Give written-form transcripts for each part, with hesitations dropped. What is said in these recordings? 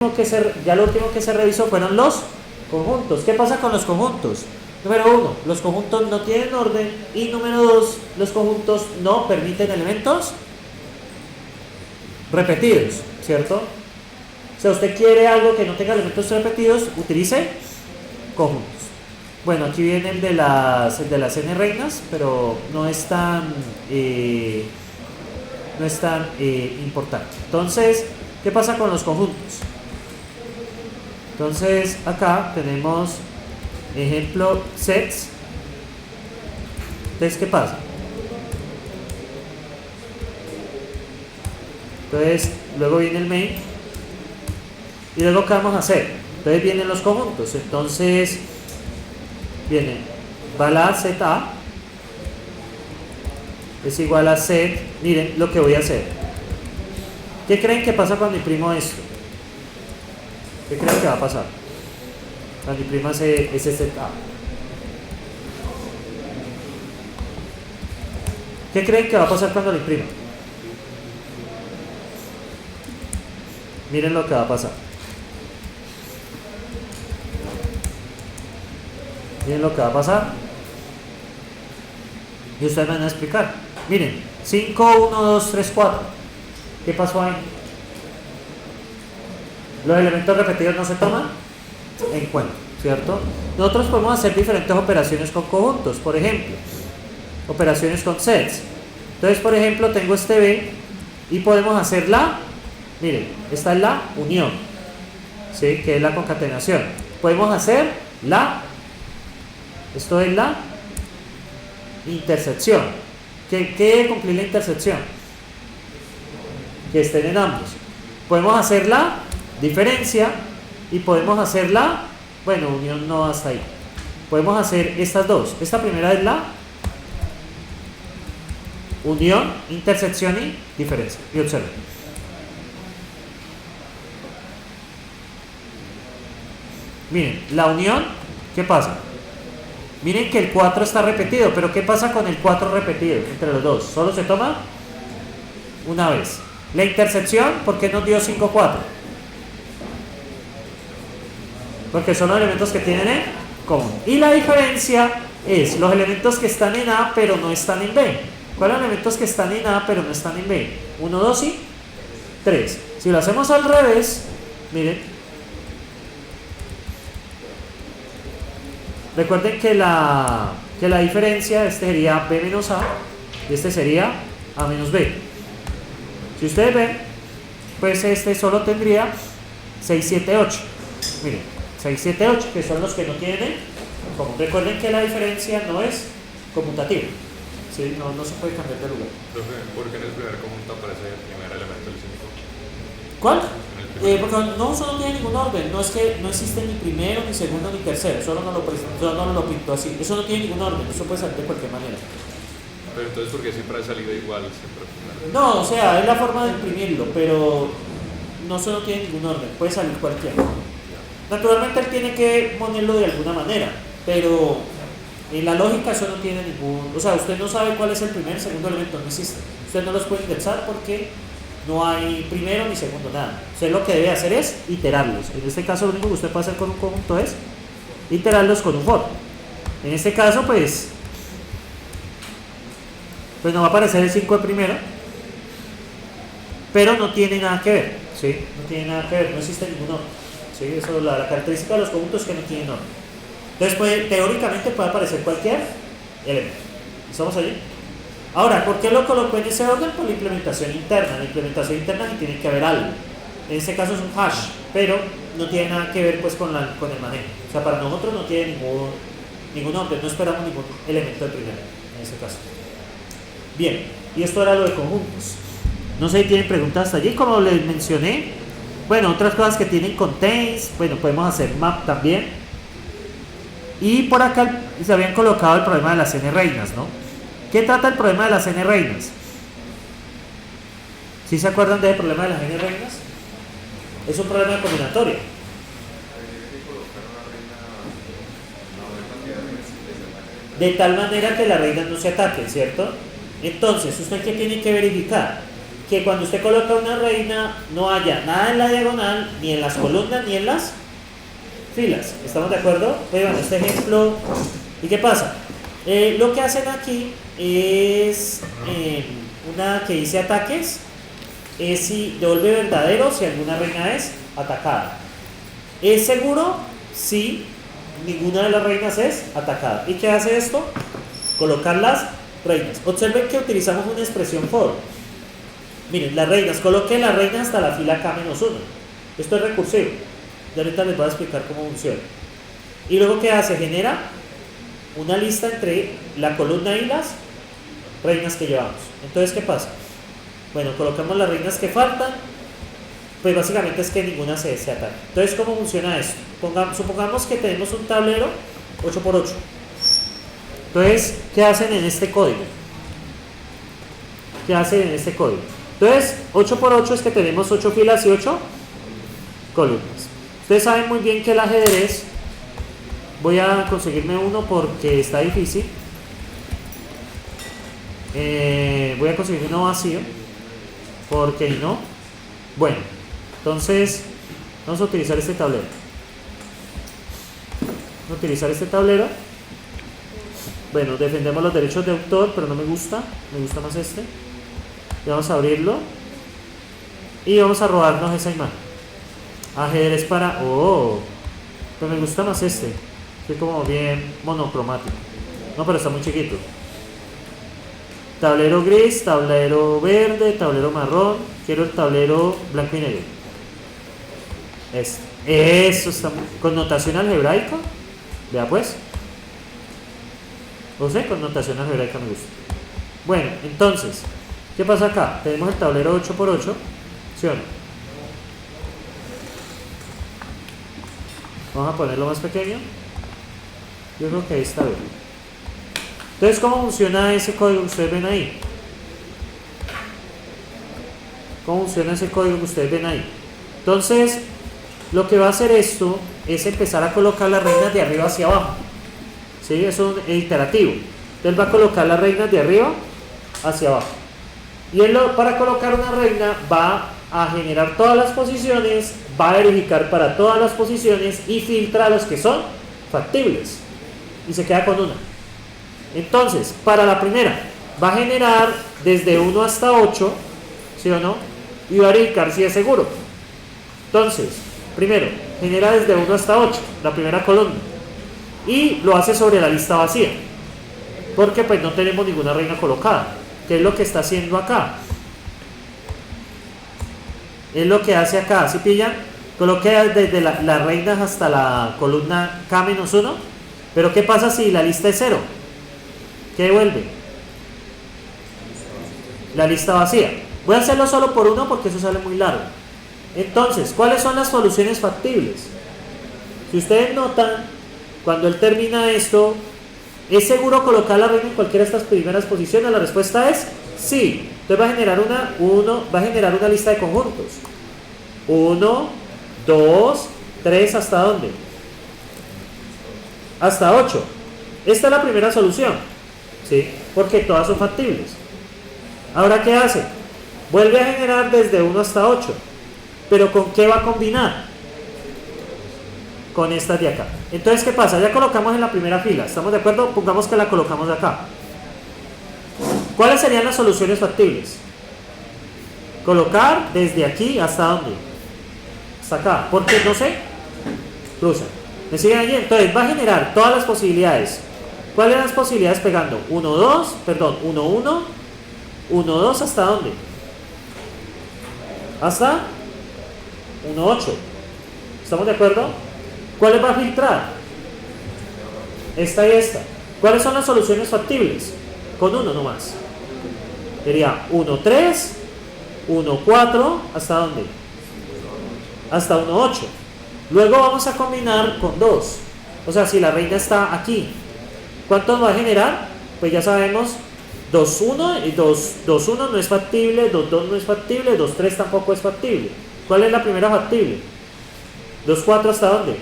ya lo último que se revisó fueron los conjuntos. ¿Qué pasa con los conjuntos? Número 1, los conjuntos no tienen orden. Y número 2, los conjuntos no permiten elementos repetidos, ¿cierto? O sea, usted quiere algo que no tenga elementos repetidos, utilice conjuntos. Bueno, aquí viene el de las n reinas, pero no es tan importante. Entonces, ¿qué pasa con los conjuntos? Entonces, acá tenemos ejemplo sets. Entonces, ¿qué pasa? Entonces, luego viene el main. Y luego, ¿qué vamos a hacer? Entonces vienen los conjuntos. Entonces, viene vala set a es igual a set. Miren lo que voy a hacer. ¿Qué creen que pasa cuando imprimo esto? ¿Qué creen que va a pasar? Cuando imprima ese set a. ¿Qué creen que va a pasar cuando lo imprima? Miren lo que va a pasar. Miren lo que va a pasar. Y ustedes me van a explicar. Miren, 5, 1, 2, 3, 4. ¿Qué pasó ahí? Los elementos repetidos no se toman en cuenta, ¿cierto? Nosotros podemos hacer diferentes operaciones con conjuntos. Por ejemplo, operaciones con sets. Entonces, por ejemplo, tengo este B y podemos hacer miren, esta es la unión, ¿sí? Que es la concatenación. Podemos hacer esto es la intersección. ¿Qué debe cumplir la intersección? Que estén en ambos. Podemos hacer la diferencia y podemos hacer bueno, unión no hasta ahí. Podemos hacer estas dos. Esta primera es la unión, intersección y diferencia. Y observen. Miren, la unión, ¿qué pasa? Miren que el 4 está repetido, pero ¿qué pasa con el 4 repetido entre los dos? Solo se toma una vez. La intersección, ¿por qué nos dio 5, 4? Porque son los elementos que tienen en común. Y la diferencia es los elementos que están en A pero no están en B. ¿Cuáles son los elementos que están en A pero no están en B? 1, 2 y 3. Si lo hacemos al revés, miren. Recuerden que la diferencia, este sería B menos A y este sería A menos B. Si ustedes ven, pues este solo tendría 6, 7, 8. Miren, 6, 7, 8, que son los que no tienen común. Recuerden que la diferencia no es conmutativa, ¿sí? No se puede cambiar de lugar. Profe, ¿por qué en el primer conjunto aparece el primer elemento del 5? ¿Cuál? Porque solo tiene ningún orden. No es que no existe ni primero, ni segundo, ni tercero. Solo no lo pinto así. Eso no tiene ningún orden. Eso puede salir de cualquier manera. Pero entonces, ¿por qué siempre ha salido igual? No, o sea, es la forma de imprimirlo, pero no solo tiene ningún orden. Puede salir cualquiera. Naturalmente él tiene que ponerlo de alguna manera, pero en la lógica eso no tiene ningún... O sea, usted no sabe cuál es el primer y segundo elemento. No existe. Usted no los puede indexar porque no hay primero ni segundo, nada. Usted lo que debe hacer es iterarlos. En este caso lo único que usted puede hacer con un conjunto es iterarlos con un for. En este caso pues no va a aparecer el 5 de primero, pero no tiene nada que ver, ¿sí? No tiene nada que ver, no existe ningún orden, ¿sí? Eso es la característica de los conjuntos, que no tienen orden. Entonces teóricamente puede aparecer cualquier elemento. ¿Estamos allí? Ahora, ¿por qué lo colocó en ese orden? Por la implementación interna. La implementación interna sí tiene que haber algo. En este caso es un hash, pero no tiene nada que ver pues con el manejo. O sea, para nosotros no tiene ningún orden, no esperamos ningún elemento de primero, en este caso. Bien, y esto era lo de conjuntos. No sé si tienen preguntas hasta allí, como les mencioné. Bueno, otras cosas que tienen contains, bueno, podemos hacer map también. Y por acá se habían colocado el problema de las n reinas, ¿no? ¿Qué trata el problema de las n reinas? ¿Sí se acuerdan del problema de las n reinas? Es un problema de combinatoria. De tal manera que las reinas no se ataquen, ¿cierto? Entonces, ¿usted qué tiene que verificar? que cuando usted coloca una reina no haya nada en la diagonal, ni en las columnas, ni en las filas. ¿Estamos de acuerdo? Pues bueno, este ejemplo. ¿Y qué pasa? Lo que hacen aquí es una que dice ataques, es si devuelve verdadero si alguna reina es atacada. ¿Es seguro? Si ninguna de las reinas es atacada. ¿Y qué hace esto? Colocar las reinas. Observen que utilizamos una expresión for. Miren, las reinas, coloque las reinas hasta la fila K-1. Esto es recursivo. Y ahorita les voy a explicar cómo funciona. Y luego, ¿qué hace? Genera una lista entre la columna y las reinas que llevamos. Entonces, ¿qué pasa? Bueno, colocamos las reinas que faltan. Pues básicamente es que ninguna se ataca. Entonces, ¿cómo funciona esto? Supongamos que tenemos un tablero 8x8. Entonces, ¿qué hacen en este código? ¿Qué hacen en este código? Entonces, 8x8 es que tenemos 8 filas y 8 columnas. Ustedes saben muy bien que el ajedrez, voy a conseguirme uno porque está difícil. Voy a conseguir uno vacío porque no. Bueno, entonces vamos a utilizar este tablero. Vamos a utilizar este tablero. Bueno, defendemos los derechos de autor, pero no me gusta más este. Y vamos a abrirlo y vamos a robarnos esa imagen. Ajedrez para... pues me gusta más este. Es como bien monocromático. No, pero está muy chiquito. Tablero gris, tablero verde, tablero marrón. Quiero el tablero blanco y negro. Eso está muy... Connotación algebraica. Vea pues. No sé, connotación algebraica me gusta. Bueno, entonces, ¿qué pasa acá? Tenemos el tablero 8x8. ¿Sí o no? Vamos a ponerlo más pequeño. Yo creo que ahí está bien. Entonces, ¿cómo funciona ese código que ustedes ven ahí? ¿Cómo funciona ese código que ustedes ven ahí? Entonces, lo que va a hacer esto es empezar a colocar las reinas de arriba hacia abajo. ¿Sí? Es un iterativo. Entonces va a colocar las reinas de arriba hacia abajo. Y él para colocar una reina va a generar todas las posiciones, va a verificar para todas las posiciones y filtra los que son factibles. Y se queda con una. Entonces, para la primera, va a generar desde 1 hasta 8, ¿sí o no? Y va a verificar si es seguro. Entonces, primero, genera desde 1 hasta 8, la primera columna. Y lo hace sobre la lista vacía. Porque pues no tenemos ninguna reina colocada. ¿Qué es lo que está haciendo acá? Es lo que hace acá, ¿sí pillan? Coloque desde las reinas hasta la columna K-1. Pero ¿qué pasa si la lista es 0? ¿Qué devuelve? La lista vacía. Voy a hacerlo solo por uno porque eso sale muy largo. Entonces, ¿cuáles son las soluciones factibles? Si ustedes notan, cuando él termina esto, ¿es seguro colocar la reina en cualquiera de estas primeras posiciones? La respuesta es sí. Entonces va a generar una lista de conjuntos. 1, 2, 3, ¿hasta dónde? Hasta 8. Esta es la primera solución, ¿sí? Porque todas son factibles. Ahora, ¿qué hace? Vuelve a generar desde 1 hasta 8. ¿Pero con qué va a combinar? Con estas de acá. Entonces, ¿qué pasa? Ya colocamos en la primera fila. ¿Estamos de acuerdo? Pongamos que la colocamos de acá. ¿Cuáles serían las soluciones factibles? Colocar desde aquí hasta ¿dónde? Hasta acá. ¿Por qué? No sé. Cruza. ¿Me siguen allí? Entonces va a generar todas las posibilidades. ¿Cuáles son las posibilidades pegando? 1, 2, perdón, 1, 1, 1, 2, ¿hasta dónde? Hasta 1, 8. ¿Estamos de acuerdo? ¿Cuáles va a filtrar? Esta y esta. ¿Cuáles son las soluciones factibles? Con uno nomás. Sería 1, 3, 1, 4, ¿hasta dónde? Hasta 1, 8. Luego vamos a combinar con 2. O sea, si la reina está aquí, ¿cuántos va a generar? Pues ya sabemos, 2, 1 y 2, 1 no es factible, 2, 2 no es factible, 2, 3 tampoco es factible. ¿Cuál es la primera factible? 2, 4, ¿hasta dónde?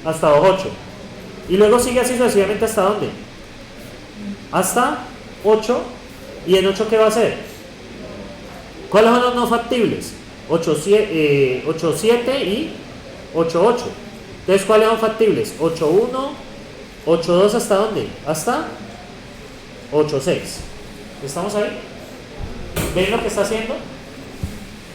Hasta 2, 8. Y luego sigue así sucesivamente, ¿hasta dónde? Hasta 8. ¿Y en 8 qué va a hacer? ¿Cuáles son los no factibles? 8, 7 y 8, 8. Entonces, ¿cuáles son factibles? 8, 1, 8, 2, ¿hasta dónde? Hasta 8, 6. ¿Estamos ahí? ¿Ven lo que está haciendo?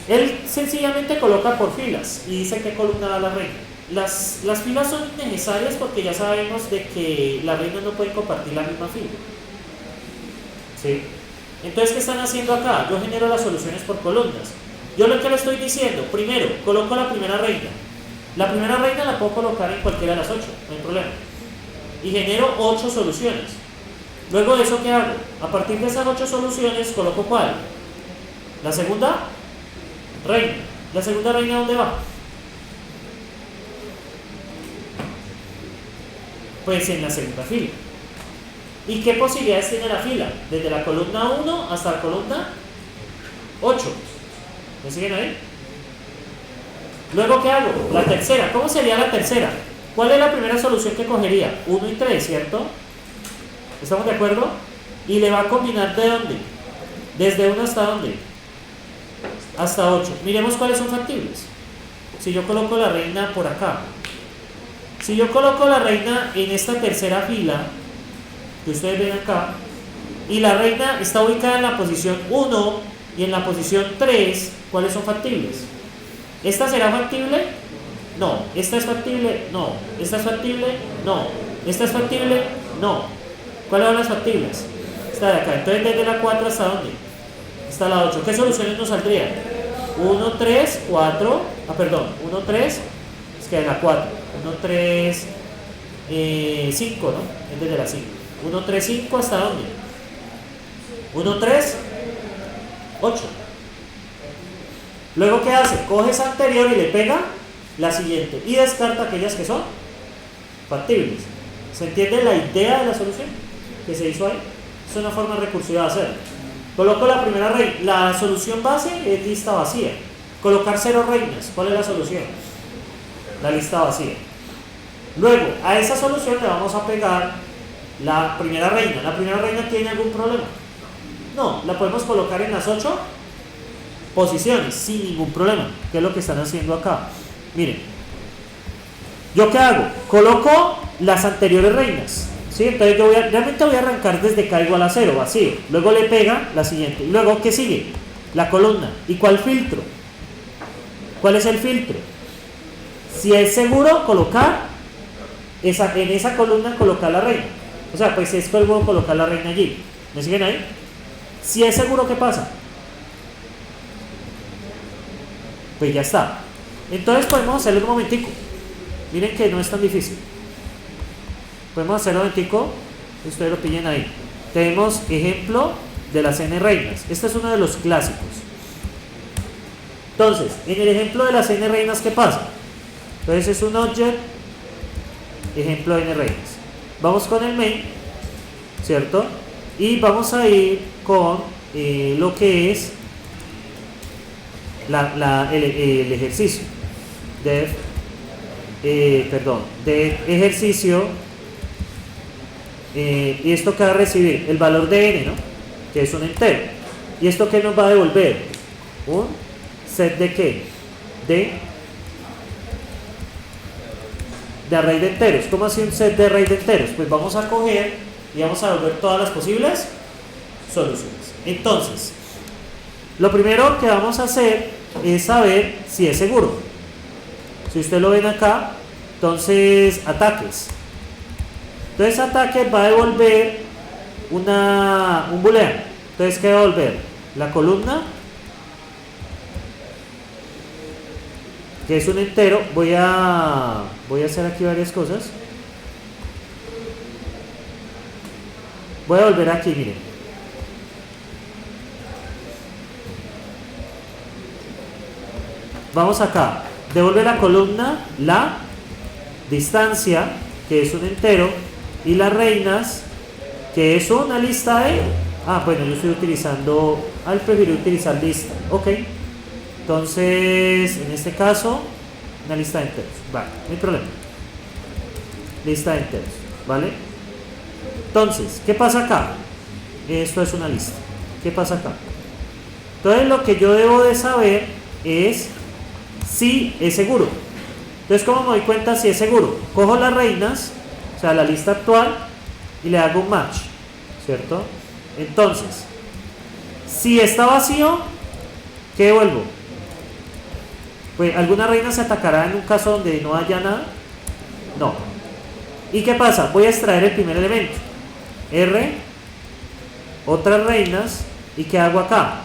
Él sencillamente coloca por filas y dice qué columna da la reina. Las filas son innecesarias porque ya sabemos de que la reina no puede compartir la misma fila. ¿Sí? Entonces, ¿qué están haciendo acá? Yo genero las soluciones por columnas. Yo lo que le estoy diciendo, primero, coloco la primera reina. La primera reina la puedo colocar en cualquiera de las 8, no hay problema. Y genero 8 soluciones. Luego de eso, ¿qué hago? A partir de esas 8 soluciones, ¿coloco cuál? La segunda reina. ¿La segunda reina dónde va? Pues en la segunda fila. ¿Y qué posibilidades tiene la fila? Desde la columna 1 hasta la columna 8. ¿Me siguen ahí? Luego, ¿qué hago? La tercera. ¿Cómo sería la tercera? ¿Cuál es la primera solución que cogería? 1 y 3, ¿cierto? ¿Estamos de acuerdo? Y le va a combinar ¿de dónde? ¿Desde 1 hasta dónde? Hasta 8. Miremos cuáles son factibles. Si yo coloco la reina por acá. Si yo coloco la reina en esta tercera fila, que ustedes ven acá, y la reina está ubicada en la posición 1 y en la posición 3, ¿cuáles son factibles? ¿Esta será factible? No. ¿Esta es factible? No. ¿Esta es factible? No. ¿Esta es factible? No. ¿Cuáles son las factibles? Esta de acá. Entonces, desde la 4 hasta dónde? Hasta la 8. ¿Qué soluciones nos saldrían? 1, 3, 4. 1, 3. Es que de la 4. 1, 3, 5, ¿no? Es desde la 5. 1, 3, 5. ¿Hasta dónde? 1, 3, 8. Luego, ¿qué hace? Coge esa anterior y le pega la siguiente. Y descarta aquellas que son factibles. ¿Se entiende la idea de la solución que se hizo ahí? Es una forma recursiva de hacerlo. Coloco la primera reina. La solución base es lista vacía. Colocar 0 reinas. ¿Cuál es la solución? La lista vacía. Luego, a esa solución le vamos a pegar la primera reina. ¿La primera reina tiene algún problema? No, la podemos colocar en las 8 posiciones sin ningún problema. ¿Qué es lo que están haciendo acá? Miren, ¿yo qué hago? Coloco las anteriores reinas, ¿sí? Entonces yo realmente voy a arrancar desde K igual a 0, vacío. Luego le pega la siguiente. Y luego, ¿qué sigue? La columna. ¿Y cuál filtro? ¿Cuál es el filtro? Si es seguro colocar en esa columna, colocar la reina. O sea, pues es seguro colocar la reina allí. ¿Me siguen ahí? Si es seguro, ¿qué pasa? Pues ya está. Entonces podemos hacerlo un momentico. Miren que no es tan difícil. Podemos hacerlo un momentico. Ustedes lo pillen ahí. Tenemos ejemplo de las n reinas. Este es uno de los clásicos. Entonces, en el ejemplo de las n reinas, ¿qué pasa? Entonces es un object, ejemplo de n reinas. Vamos con el main, ¿cierto? Y vamos a ir con lo que es el ejercicio de ejercicio, y esto que va a recibir el valor de n, ¿no? Que es un entero. Y esto que nos va a devolver un set de ¿qué? De array de enteros. ¿Cómo así un set de array de enteros? Pues vamos a coger y vamos a devolver todas las posibles soluciones. Entonces, lo primero que vamos a hacer es saber si es seguro. Si ustedes lo ven acá, entonces ataques. Entonces ataques va a devolver un booleano. Entonces, ¿qué va a devolver? La columna, que es un entero. Voy a hacer aquí varias cosas. Voy a volver aquí, miren. Vamos acá. Devuelve la columna, la distancia, que es un entero, y las reinas, que es una lista de... bueno, yo estoy utilizando... prefiero utilizar lista. Ok. Entonces, en este caso, una lista de enteros. Vale, no hay problema. Lista de enteros, ¿vale? Entonces, ¿qué pasa acá? Esto es una lista. ¿Qué pasa acá? Entonces lo que yo debo de saber es si es seguro. Entonces, ¿cómo me doy cuenta si es seguro? Cojo las reinas, o sea, la lista actual, y le hago un match, ¿cierto? Entonces, si está vacío, ¿qué devuelvo? Pues, ¿alguna reina se atacará en un caso donde no haya nada? No. ¿Y qué pasa? Voy a extraer el primer elemento. R, otras reinas, ¿y qué hago acá?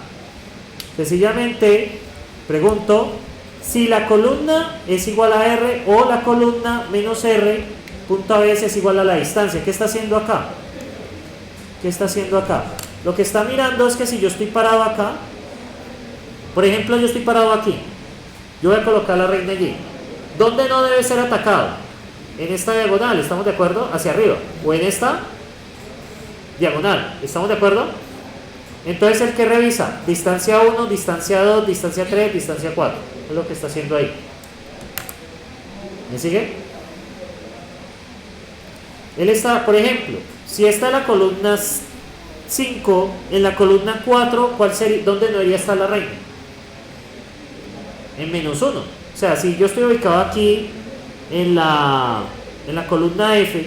Sencillamente, pregunto si la columna es igual a R o la columna menos R, punto a veces es igual a la distancia. ¿Qué está haciendo acá? ¿Qué está haciendo acá? Lo que está mirando es que si yo estoy parado acá, por ejemplo, yo estoy parado aquí, yo voy a colocar la reina allí. ¿Dónde no debe ser atacado? En esta diagonal, ¿estamos de acuerdo? Hacia arriba. O en esta diagonal, ¿estamos de acuerdo? Entonces, el que revisa distancia 1, distancia 2, distancia 3, distancia 4. Es lo que está haciendo ahí. ¿Me sigue? Él está, por ejemplo, si está en la columna 5, en la columna 4, ¿dónde no debería estar la reina? En menos 1. O sea, si yo estoy ubicado aquí en la columna F,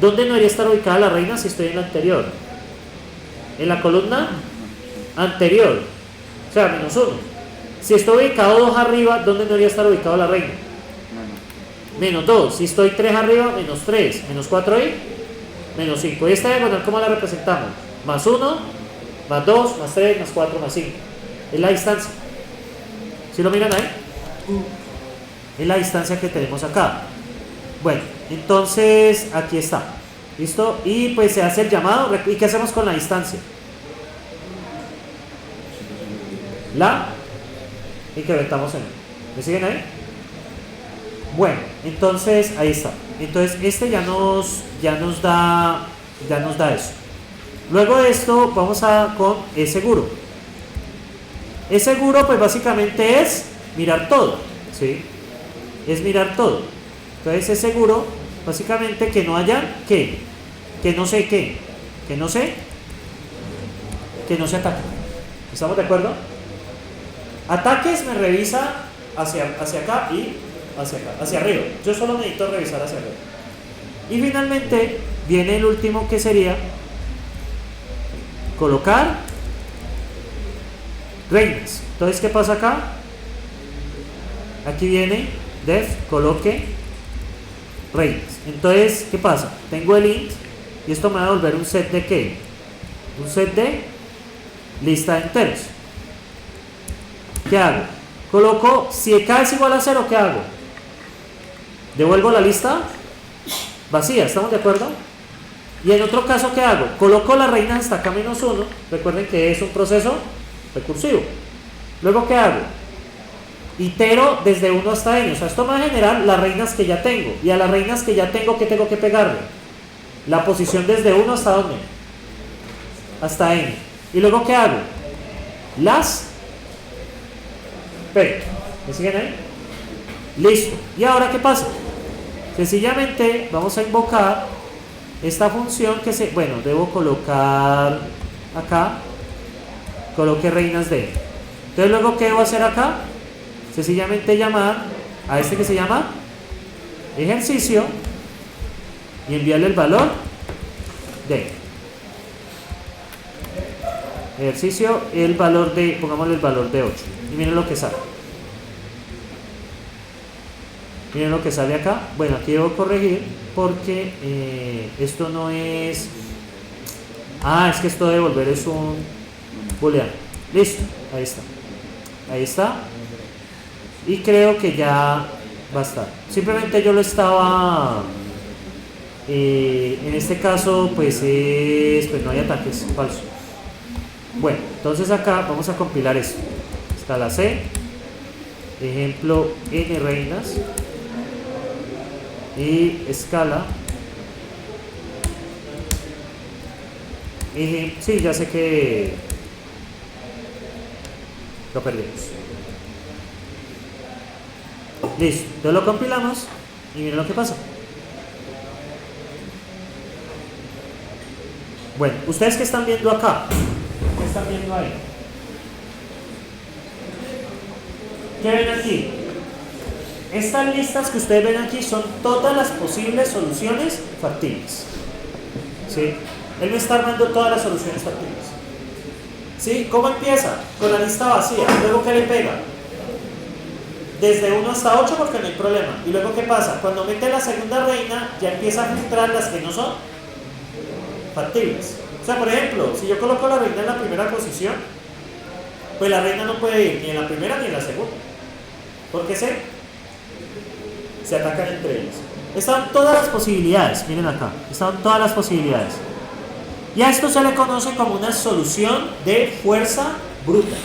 ¿dónde no debería estar ubicada la reina si estoy en la anterior? En la columna anterior, o sea, menos 1. Si estoy ubicado 2 arriba, ¿dónde no debería estar ubicado la reina? Menos 2. Si estoy 3 arriba, menos 3. Menos 4 ahí, menos 5. ¿Y esta diagonal cómo la representamos? Más 1, más 2, más 3, más 4, más 5. Es la distancia. ¿Sí lo miran ahí? Es la distancia que tenemos acá. Bueno, entonces aquí está. ¿Listo? Y pues se hace el llamado. ¿Y qué hacemos con la distancia? La incrementamos en él. ¿Me siguen ahí? Bueno, entonces ahí está. Entonces este ya nos da eso. Luego de esto vamos con es seguro. Es seguro, pues básicamente es mirar todo, ¿sí? Es mirar todo. Entonces es seguro, básicamente que no haya ¿qué? Que no sé qué, que no se ataque. ¿Estamos de acuerdo? Ataques me revisa hacia acá y hacia arriba. Yo solo necesito revisar hacia arriba. Y finalmente viene el último, que sería colocar reinas. Entonces, ¿qué pasa acá? Aquí viene def coloque reinas. Entonces, ¿qué pasa? Tengo el int y esto me va a devolver un set de ¿qué? Un set de lista de enteros. ¿Qué hago? Coloco, si K es igual a 0, ¿qué hago? Devuelvo la lista vacía, ¿estamos de acuerdo? Y en otro caso, ¿qué hago? Coloco las reinas hasta K menos 1. Recuerden que es un proceso recursivo. Luego, ¿qué hago? Itero desde 1 hasta n. O sea, esto me va a generar las reinas que ya tengo. Y a las reinas que ya tengo, ¿qué tengo que pegarle? La posición desde 1 hasta ¿dónde? Hasta n. Y luego, ¿qué hago? Las pego. ¿Me siguen ahí? Listo. ¿Y ahora qué pasa? Sencillamente vamos a invocar esta función bueno, debo colocar acá, coloque reinas de. Entonces luego, ¿qué debo hacer acá? Sencillamente llamar a este que se llama ejercicio y enviarle el valor de ejercicio, el valor de, pongámosle el valor de 8. Y miren lo que sale. Miren lo que sale acá. Bueno, aquí debo corregir porque esto no es... es que esto de devolver es un booleano. Listo, ahí está. Ahí está. Y creo que ya va a estar. Simplemente yo lo estaba... en este caso, pues no hay ataques, falso. Bueno, entonces acá vamos a compilar esto. Escala C. Ejemplo, n reinas. Y escala. Sí, ya sé que lo perdimos. Listo, entonces lo compilamos y miren lo que pasa. Bueno, ¿ustedes qué están viendo acá? ¿Qué están viendo ahí? ¿Qué ven aquí? Estas listas que ustedes ven aquí son todas las posibles soluciones factibles. ¿Sí? Él me está armando todas las soluciones factibles. ¿Sí? ¿Cómo empieza? Con la lista vacía. Luego, ¿qué le pega? Desde 1 hasta 8 porque no hay problema. ¿Y luego qué pasa? Cuando mete la segunda reina, ya empieza a filtrar las que no son factibles. O sea, por ejemplo, si yo coloco la reina en la primera posición, pues la reina no puede ir ni en la primera ni en la segunda. ¿Por qué se atacan entre ellos? Están todas las posibilidades, miren acá, están todas las posibilidades. Y a esto se le conoce como una solución de fuerza bruta.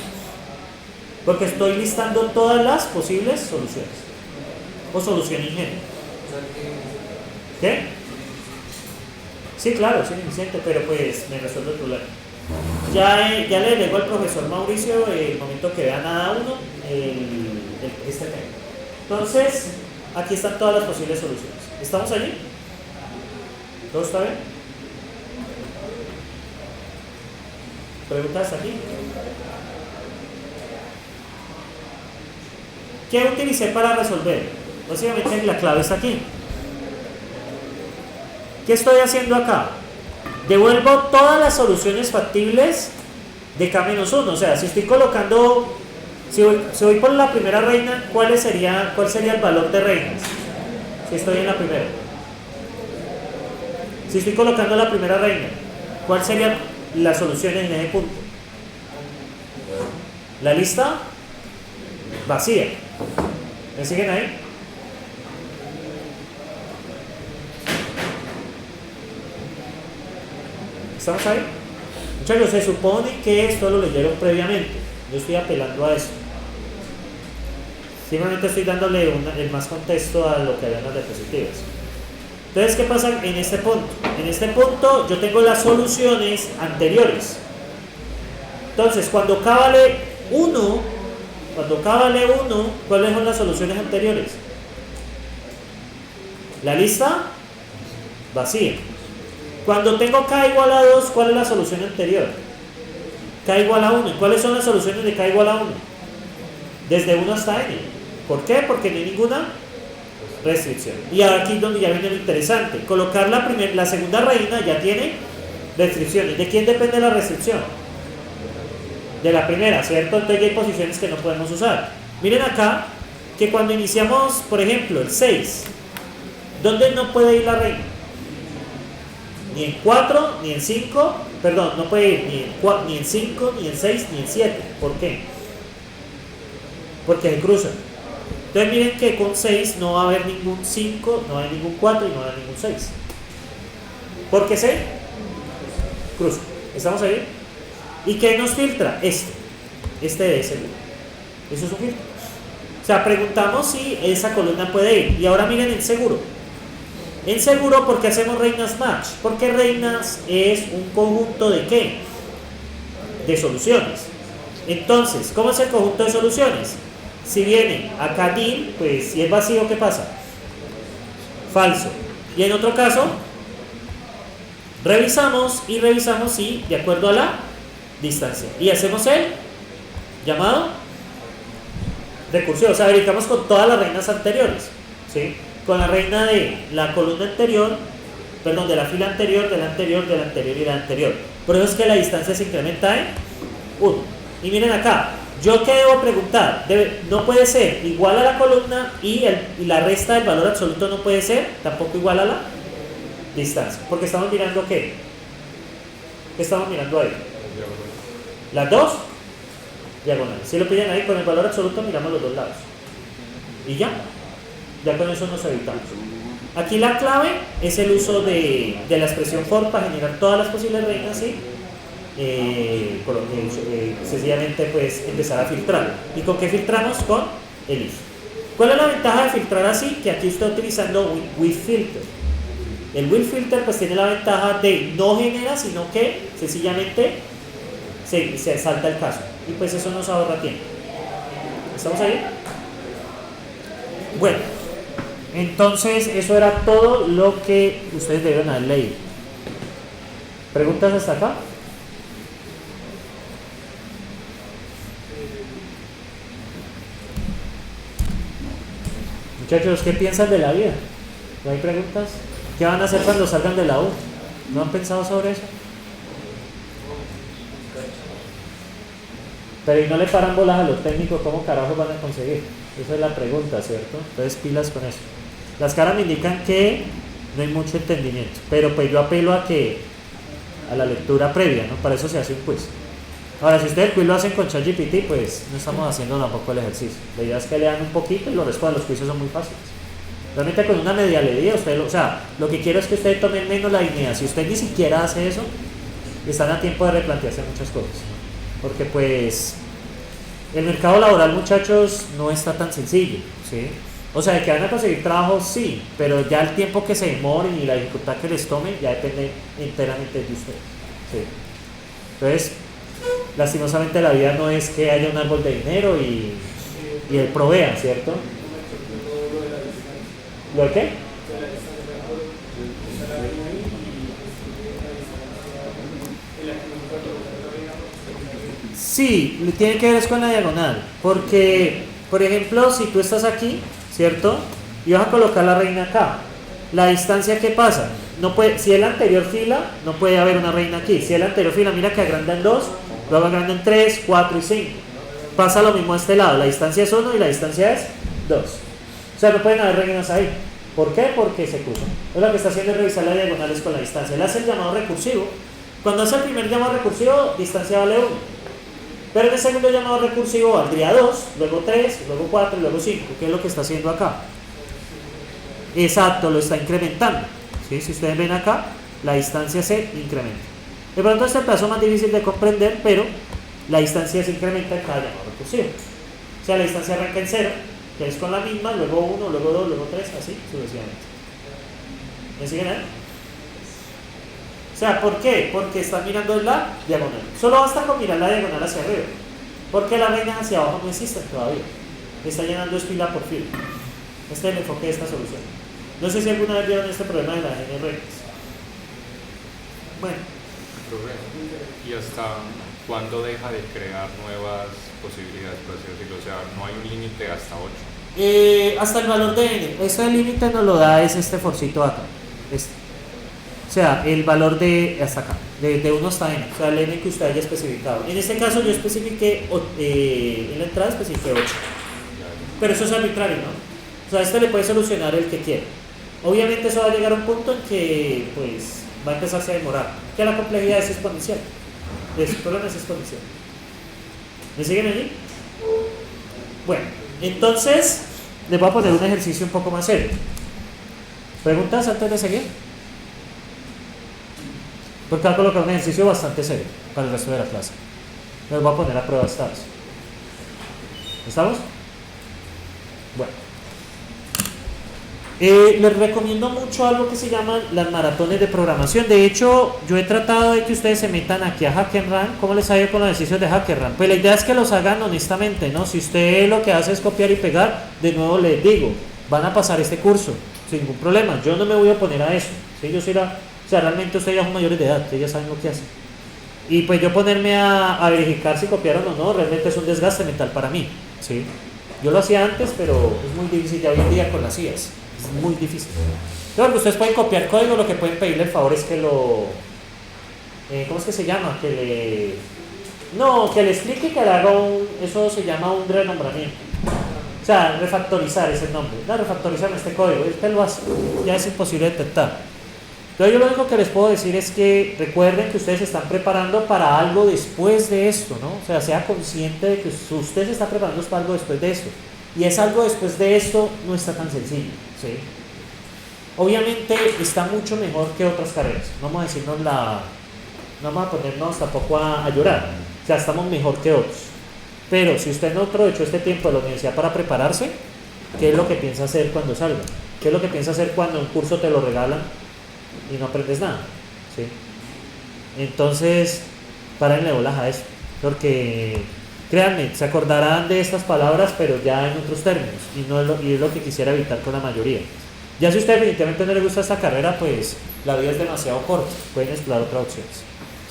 Porque estoy listando todas las posibles soluciones. O solución ingenua. ¿Qué? Sí, claro, soy ineficiente, pero pues me resuelve el problema. Ya le delegó al profesor Mauricio el momento que vea nada uno, este tema. Entonces, aquí están todas las posibles soluciones. ¿Estamos allí? ¿Todo está bien? ¿Preguntas aquí? ¿Qué utilicé para resolver? Básicamente la clave está aquí. ¿Qué estoy haciendo acá? Devuelvo todas las soluciones factibles de K-1. O sea, si estoy colocando, si voy por la primera reina, ¿cuál sería el valor de reinas? Si estoy en la primera. Si estoy colocando la primera reina, ¿cuál sería la solución en ese punto? La lista vacía. ¿Me siguen ahí? ¿Estamos ahí? Muchachos, se supone que esto lo leyeron previamente. Yo estoy apelando a eso. Simplemente estoy dándole el más contexto a lo que habían las diapositivas. Entonces, ¿qué pasa en este punto? En este punto yo tengo las soluciones anteriores. Entonces, cuando K vale 1, ¿cuáles son las soluciones anteriores? La lista vacía. Cuando tengo K igual a 2, ¿cuál es la solución anterior? K igual a 1. ¿Cuáles son las soluciones de K igual a 1? Desde 1 hasta n. ¿Por qué? Porque no hay ninguna restricción. Y aquí es donde ya viene lo interesante. Colocar la segunda reina ya tiene restricciones. ¿De quién depende la restricción? De la primera, ¿cierto? Entonces ya hay posiciones que no podemos usar. Miren acá que cuando iniciamos, por ejemplo, el 6, ¿dónde no puede ir la reina? Ni en 4, ni en 5, perdón, no puede ir ni en 5, ni en 6, ni en 7. ¿Por qué? Porque se cruzan. Entonces miren que con 6 no va a haber ningún 5, no va a haber ningún 4 y no va a haber ningún 6. ¿Por qué se cruzan? ¿Estamos ahí? ¿Y qué nos filtra? Este de seguro. Eso es un filtro. O sea, preguntamos si esa columna puede ir. Y ahora miren en seguro. En seguro, ¿por qué hacemos reinas match? Porque reinas es un conjunto de ¿qué? De soluciones. Entonces, ¿cómo es el conjunto de soluciones? Si viene acá DIN, pues si es vacío, ¿qué pasa? Falso. Y en otro caso, revisamos si de acuerdo a la distancia. Y hacemos el llamado recursivo. O sea, verificamos con todas las reinas anteriores. ¿Sí? Con la reina de la columna anterior, perdón, de la fila anterior, de la anterior, de la anterior y de la anterior. Por eso es que la distancia se incrementa en 1. Y miren acá, ¿yo qué debo preguntar? No puede ser igual a la columna y la resta del valor absoluto no puede ser tampoco igual a la distancia. Porque estamos mirando ¿qué? ¿Qué estamos mirando ahí? Las dos diagonales. Si lo pillan ahí con el valor absoluto, miramos los dos lados. Y ya con eso nos evitamos. Aquí la clave es el uso de la expresión for para generar todas las posibles reinas y sencillamente pues empezar a filtrar. ¿Y con qué filtramos? Con el if. ¿Cuál es la ventaja de filtrar así? Que aquí estoy utilizando with filter. El with filter pues tiene la ventaja de no genera, sino que sencillamente se salta el caso. Y pues eso nos ahorra tiempo. ¿Estamos ahí? Bueno, entonces eso era todo lo que ustedes deben haber leído. ¿Preguntas hasta acá? Muchachos, ¿qué piensan de la vida? ¿No hay preguntas? ¿Qué van a hacer cuando salgan de la U? ¿No han pensado sobre eso? Pero y no le paran bolas a los técnicos, ¿cómo carajos van a conseguir? Esa es la pregunta, ¿cierto? Entonces pilas con eso. Las caras me indican que no hay mucho entendimiento, pero pues yo apelo a la lectura previa, ¿no? Para eso se hace un quiz. Ahora, si ustedes el quiz lo hacen con ChatGPT, pues no estamos haciendo tampoco el ejercicio. La idea es que lean un poquito y lo respondan. Los quizzes son muy fáciles. Realmente con una media leída, o sea, lo que quiero es que ustedes tomen menos la dignidad. Si usted ni siquiera hace eso, están a tiempo de replantearse muchas cosas, ¿no? Porque pues el mercado laboral, muchachos, no está tan sencillo, ¿sí? O sea, de que van a conseguir trabajo, sí, pero ya el tiempo que se demoren y la dificultad que les tome ya depende enteramente de ustedes, ¿sí? Entonces, lastimosamente la vida no es que haya un árbol de dinero y él provea, ¿cierto? ¿Lo de qué? Sí, tiene que ver con la diagonal, porque, por ejemplo, si tú estás aquí, ¿cierto? Y vas a colocar la reina acá, la distancia, ¿qué pasa? No puede, si es la anterior fila, no puede haber una reina aquí. Si es la anterior fila, mira que agranda en 2, luego agranda en 3, 4 y 5. Pasa lo mismo a este lado, la distancia es 1 y la distancia es 2. O sea, no pueden haber reinas ahí. ¿Por qué? Porque se cruzan. Lo que está haciendo es revisar las diagonales con la distancia. Él hace el llamado recursivo. Cuando hace el primer llamado recursivo, distancia vale 1. Pero en el segundo llamado recursivo valdría 2, luego 3, luego 4 y luego 5, que es lo que está haciendo acá. Exacto, lo está incrementando, ¿sí? Si ustedes ven acá, la distancia se incrementa. De pronto este pedazo es más difícil de comprender, pero la distancia se incrementa en cada llamado recursivo. O sea, la distancia arranca en 0, que es con la misma, luego 1, luego 2, luego 3, así sucesivamente. ¿Me siguen ahí? O sea, ¿por qué? Porque están mirando la diagonal. Solo basta con mirar la diagonal hacia arriba. Porque las reinas hacia abajo no existen todavía. Está llenando fila por fila. Este es el enfoque de esta solución. No sé si alguna vez vieron este problema de las n rectas. Bueno. ¿Y hasta cuándo deja de crear nuevas posibilidades, por así decirlo? O sea, no hay un límite hasta 8. Hasta el valor de n. Este límite nos lo da es este forcito acá. Este. O sea, el valor de hasta acá, de 1 hasta n, o sea, el n que usted haya especificado. En este caso yo especifiqué, en la entrada especifiqué 8. Pero eso es arbitrario, ¿no? O sea, este le puede solucionar el que quiera. Obviamente eso va a llegar a un punto en que, pues, va a empezarse a demorar. Que la complejidad es exponencial. El problema es exponencial. ¿Me siguen allí? Bueno, entonces, les voy a poner un ejercicio un poco más serio. ¿Preguntas antes de seguir? Porque voy a colocar un ejercicio bastante serio para el resto de la clase. Les voy a poner a prueba esta vez. ¿Estamos? Bueno. Les recomiendo mucho algo que se llaman las maratones de programación. De hecho, yo he tratado de que ustedes se metan aquí a HackerRank. ¿Cómo les ha ido con los ejercicios de HackerRank? Pues la idea es que los hagan honestamente, ¿no? Si usted lo que hace es copiar y pegar, de nuevo les digo, van a pasar este curso sin ningún problema. Yo no me voy a oponer a eso, ¿sí? Yo soy o sea, realmente ustedes ya son mayores de edad, ustedes ya saben lo que hacen. Y pues yo ponerme a verificar si copiaron o no, realmente es un desgaste mental para mí, ¿sí? Yo lo hacía antes, pero es muy difícil ya hoy en día con las IAs. Es muy difícil. Claro que ustedes pueden copiar código, lo que pueden pedirle el favor es que lo... ¿cómo es que se llama? Que le explique, que le haga eso se llama un renombramiento. O sea, refactorizar es el nombre. No, refactorizar este código, usted lo hace, ya es imposible detectar. Entonces yo lo único que les puedo decir es que recuerden que ustedes se están preparando para algo después de esto, ¿no? O sea, sea consciente de que usted se está preparando para algo después de esto. Y es algo después de esto no está tan sencillo, ¿sí? Obviamente está mucho mejor que otras carreras. No vamos a decirnos no vamos a ponernos tampoco a llorar. O sea, estamos mejor que otros. Pero si usted no aprovechó este tiempo de la universidad para prepararse, ¿qué es lo que piensa hacer cuando salga? ¿Qué es lo que piensa hacer cuando un curso te lo regalan y no aprendes nada? ¿Sí? Entonces, párenle bolas a eso, porque créanme, se acordarán de estas palabras, pero ya en otros términos, y es lo que quisiera evitar con la mayoría. Ya si a usted definitivamente no le gusta esta carrera, pues la vida es demasiado corta, pueden explorar otras opciones,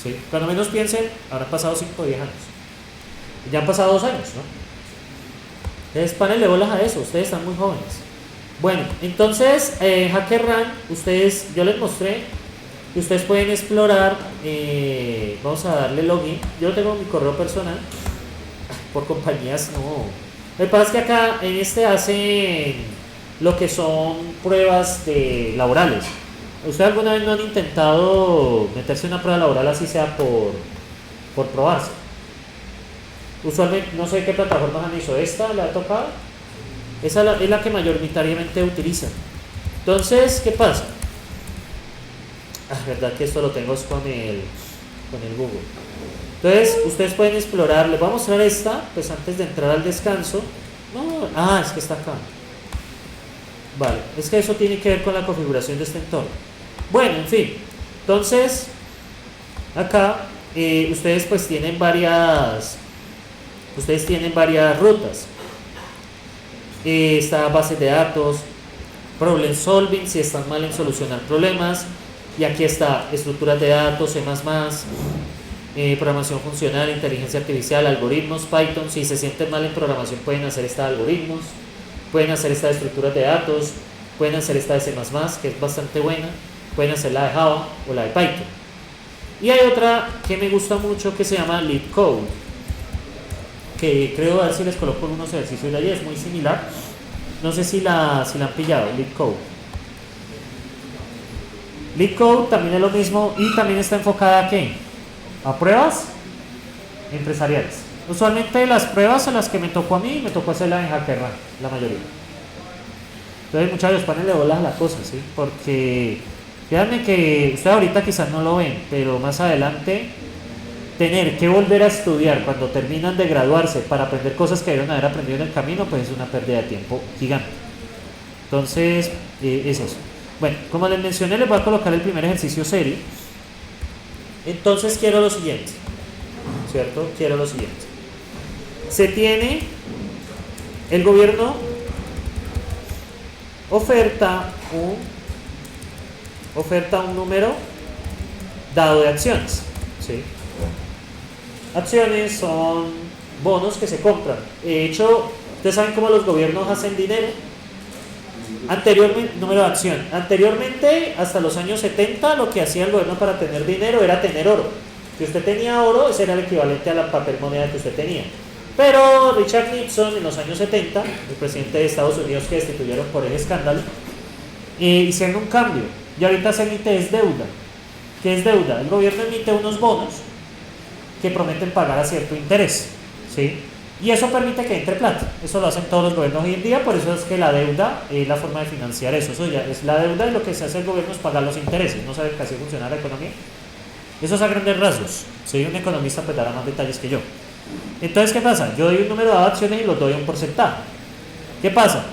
¿sí? Cuando menos piensen, habrán pasado 5 o 10 años, ya han pasado 2 años, ¿no? Entonces párenle bolas a eso, ustedes están muy jóvenes. Bueno, entonces HackerRank, yo les mostré que ustedes pueden explorar. Vamos a darle login. Yo tengo mi correo personal. Por compañías no. Lo que pasa es que acá en este hacen lo que son pruebas laborales. ¿Ustedes alguna vez no han intentado meterse en una prueba laboral así sea por probarse? Usualmente, no sé qué plataformas han hecho. ¿Esta la ha tocado? Esa es la que mayoritariamente utilizan. Entonces, ¿qué pasa? Verdad que esto lo tengo con el Google. Entonces, ustedes pueden explorar. Les voy a mostrar esta, pues antes de entrar al descanso. No, es que está acá. Vale, es que eso tiene que ver con la configuración de este entorno. Bueno, en fin. Entonces, acá ustedes pues tienen varias rutas. Está base de datos, problem solving, si están mal en solucionar problemas, y aquí está estructuras de datos, C++, programación funcional, inteligencia artificial, algoritmos, Python. Si se sienten mal en programación pueden hacer esta de algoritmos, pueden hacer esta de estructuras de datos, pueden hacer esta de C++, que es bastante buena, pueden hacer la de Java o la de Python. Y hay otra que me gusta mucho que se llama LeetCode, que creo, a ver si les coloco unos ejercicios de allí, es muy similar. No sé si la han pillado, LeetCode. LeetCode también es lo mismo y también está enfocada ¿a qué? A pruebas empresariales. Usualmente las pruebas a las que me tocó a mí, me tocó hacerlas en HackerRank, la mayoría. Entonces muchachos, pónganle bolas a la cosa, ¿sí? Porque fíjense que ustedes ahorita quizás no lo ven, pero más adelante tener que volver a estudiar cuando terminan de graduarse para aprender cosas que debieron haber aprendido en el camino, pues es una pérdida de tiempo gigante. Entonces, es eso. Bueno, como les mencioné, les voy a colocar el primer ejercicio serio. Entonces quiero lo siguiente, ¿cierto? Quiero lo siguiente. El gobierno oferta un número dado de acciones, ¿sí? Acciones son bonos que se compran. De hecho, ustedes saben cómo los gobiernos hacen dinero. Número de acción. Anteriormente, hasta los años 70, lo que hacía el gobierno para tener dinero era tener oro. Si usted tenía oro, ese era el equivalente a la papel moneda que usted tenía. Pero Richard Nixon, en los años 70, el presidente de Estados Unidos que destituyeron por el escándalo, hicieron un cambio. Y ahorita se emite es deuda. ¿Qué es deuda? El gobierno emite unos bonos que prometen pagar a cierto interés, ¿sí? Y eso permite que entre plata. Eso lo hacen todos los gobiernos hoy en día, por eso es que la deuda es la forma de financiar eso. Eso ya es la deuda, y lo que se hace el gobierno es pagar los intereses. No sabe casi funciona la economía. Eso es a grandes rasgos. Soy un economista, pues dará más detalles que yo. Entonces, ¿qué pasa? Yo doy un número de acciones y los doy un porcentaje. ¿Qué pasa?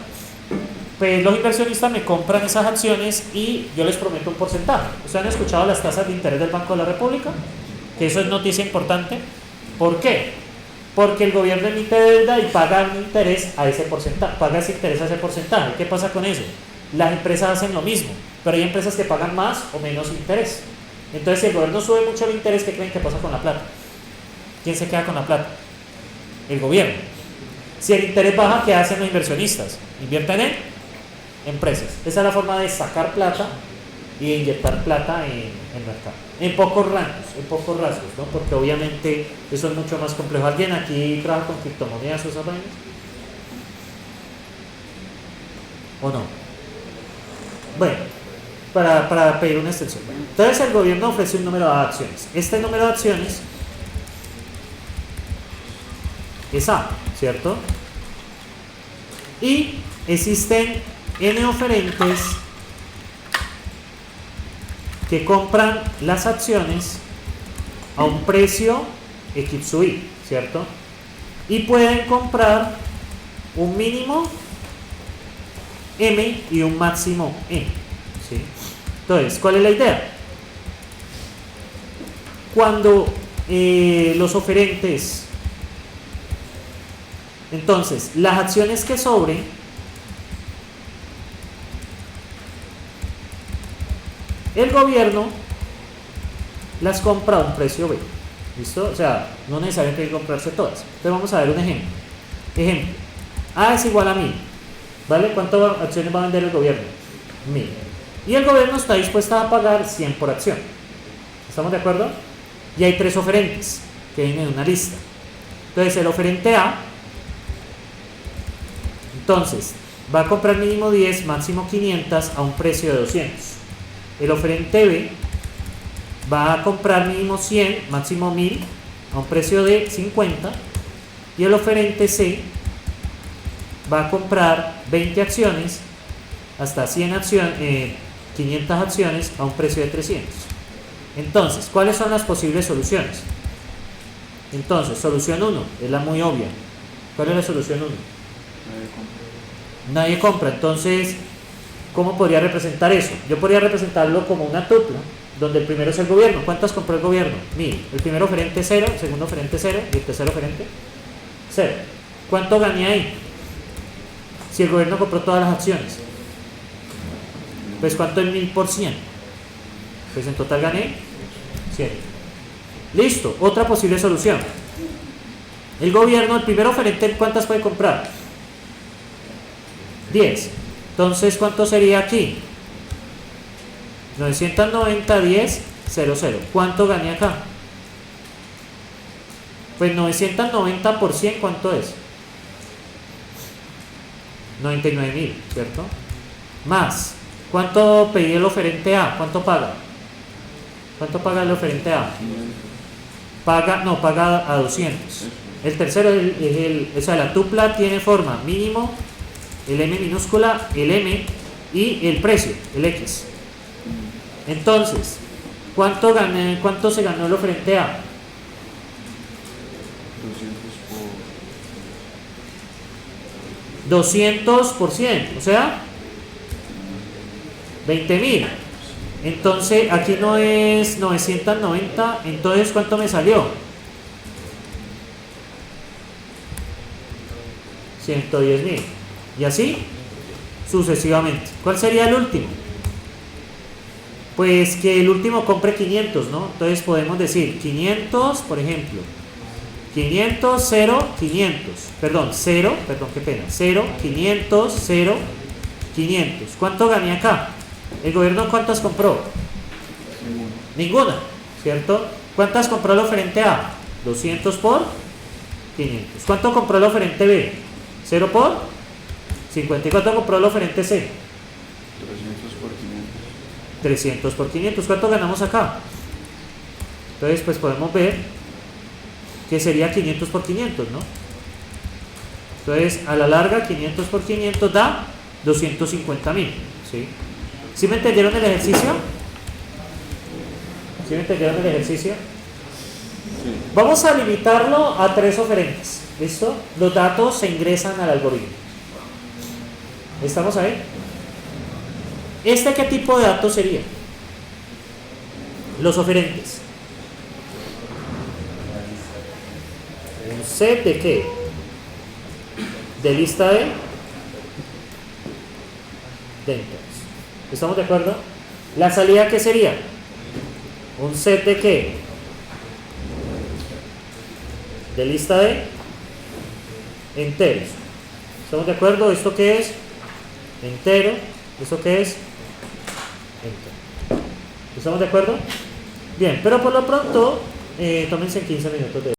Pues los inversionistas me compran esas acciones y yo les prometo un porcentaje. ¿Ustedes han escuchado las tasas de interés del Banco de la República? Que eso es noticia importante. ¿Por qué? Porque el gobierno emite deuda y paga un interés a ese porcentaje, paga ese interés a ese porcentaje. ¿Qué pasa con eso? Las empresas hacen lo mismo, pero hay empresas que pagan más o menos interés. Entonces, si el gobierno sube mucho el interés, ¿qué creen que pasa con la plata? ¿Quién se queda con la plata? El gobierno. Si el interés baja, ¿qué hacen los inversionistas? Invierten en empresas. Esa es la forma de sacar plata y de inyectar plata en el mercado. En pocos rasgos, ¿no? Porque obviamente eso es mucho más complejo. ¿Alguien aquí trabaja con criptomonedas o esas vainas? ¿O no? Bueno, para pedir una extensión. Entonces el gobierno ofrece un número de acciones. Este número de acciones es A, ¿cierto? Y existen N oferentes que compran las acciones a un precio X sub Y, ¿cierto? Y pueden comprar un mínimo M y un máximo M, ¿sí? Entonces, ¿cuál es la idea? Cuando los oferentes, entonces, las acciones que sobren, el gobierno las compra a un precio B. ¿Listo? O sea, no necesariamente hay que comprarse todas. Entonces vamos a ver un ejemplo. Ejemplo, A es igual a 1000. ¿Vale? ¿Cuántas acciones va a vender el gobierno? 1000. Y el gobierno está dispuesto a pagar 100 por acción. ¿Estamos de acuerdo? Y hay 3 oferentes que vienen en una lista. Entonces el oferente A, entonces, va a comprar mínimo 10, máximo 500 a un precio de 200. El oferente B va a comprar mínimo 100, máximo 1000 a un precio de 50. Y el oferente C va a comprar 20 acciones hasta 100 acciones, 500 acciones a un precio de 300. Entonces, ¿cuáles son las posibles soluciones? Entonces, solución 1 es la muy obvia. ¿Cuál es la solución 1? Nadie compra. Entonces, ¿cómo podría representar eso? Yo podría representarlo como una tupla, donde el primero es el gobierno. ¿Cuántas compró el gobierno? 1000. El primer oferente 0, el segundo oferente 0 y el tercer oferente 0. ¿Cuánto gané ahí? Si el gobierno compró todas las acciones, pues ¿cuánto es 1000 por 100? Pues en total gané 100. Listo, otra posible solución. El gobierno, el primer oferente, ¿cuántas puede comprar? 10. Entonces, ¿cuánto sería aquí? 990, 10, 00. ¿Cuánto gané acá? Pues 990 por 100, ¿cuánto es? 99.000, ¿cierto? Más, ¿cuánto pedí el oferente A? ¿Cuánto paga? ¿Cuánto paga el oferente A? Paga a 200. El tercero o sea, la tupla tiene forma mínimo, el M minúscula, el M y el precio, el X. Entonces, ¿cuánto se ganó el oferente A? 200 por 100, o sea 20.000. Entonces aquí no es 990, entonces ¿cuánto me salió? 110.000. Y así sucesivamente. ¿Cuál sería el último? Pues que el último compre 500, ¿no? Entonces podemos decir 500, por ejemplo, 500, 0, 500, perdón, 0, qué pena, 0, 500, 0, 500. ¿Cuánto gané acá? ¿El gobierno cuántas compró? Ninguna, ¿cierto? ¿Cuántas compró el oferente A? 200 por 500. ¿Cuánto compró el oferente B? 0 por 50. ¿Y cuánto compró el oferente C? 300 por 500. 300 por 500. ¿Cuánto ganamos acá? Entonces, pues podemos ver que sería 500 por 500, ¿no? Entonces, a la larga, 500 por 500 da 250.000, ¿sí? ¿Sí me entendieron el ejercicio? ¿Sí me entendieron el ejercicio? Sí. Vamos a limitarlo a 3 oferentes, ¿listo? Los datos se ingresan al algoritmo. ¿Estamos ahí? ¿Qué tipo de datos sería? Los oferentes. ¿Un set de qué? De lista de enteros. ¿Estamos de acuerdo? ¿La salida qué sería? ¿Un set de qué? De lista de enteros. ¿Estamos de acuerdo? ¿Esto qué es? Entero. ¿Esto qué es? Entero. ¿Estamos de acuerdo? Bien, pero por lo pronto tómense 15 minutos de